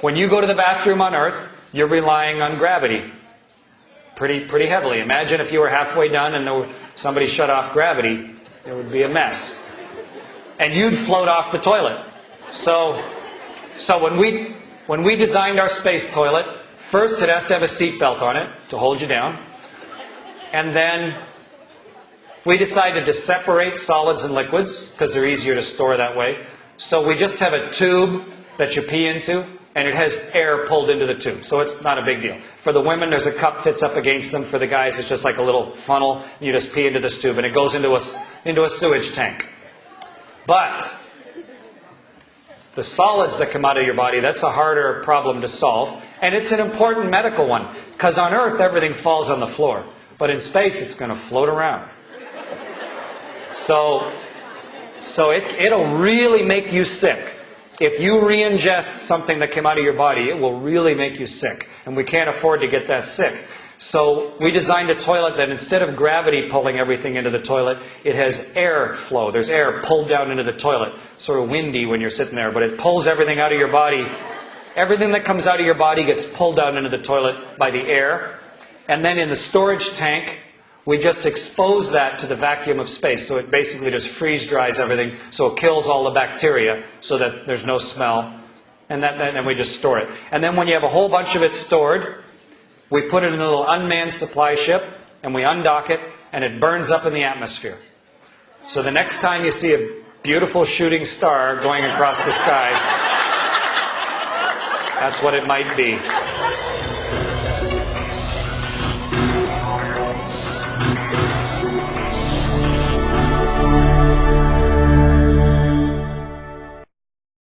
When you go to the bathroom on Earth, you're relying on gravity pretty heavily. Imagine if you were halfway done and somebody shut off gravity, it would be a mess. And you'd float off the toilet. So when we designed our space toilet, first it has to have a seatbelt on it to hold you down. And then we decided to separate solids and liquids because they're easier to store that way. So we just have a tube that you pee into, and it has air pulled into the tube. So it's not a big deal. For the women, there's a cup fits up against them. For the guys, it's just like a little funnel. You just pee into this tube, and it goes into a sewage tank. But the solids that come out of your body, that's a harder problem to solve. And it's an important medical one. Because on Earth, everything falls on the floor. But in space, it's going to float around. So it'll really make you sick. If you re-ingest something that came out of your body, it will really make you sick. And we can't afford to get that sick. So we designed a toilet that instead of gravity pulling everything into the toilet, it has air flow. There's air pulled down into the toilet. Sort of windy when you're sitting there, but it pulls everything out of your body. Everything that comes out of your body gets pulled down into the toilet by the air. And then in the storage tank, we just expose that to the vacuum of space. So it basically just freeze dries everything. So it kills all the bacteria so that there's no smell. And then we just store it. And then when you have a whole bunch of it stored, we put it in a little unmanned supply ship, and we undock it, and it burns up in the atmosphere. So the next time you see a beautiful shooting star going across the sky, that's what it might be.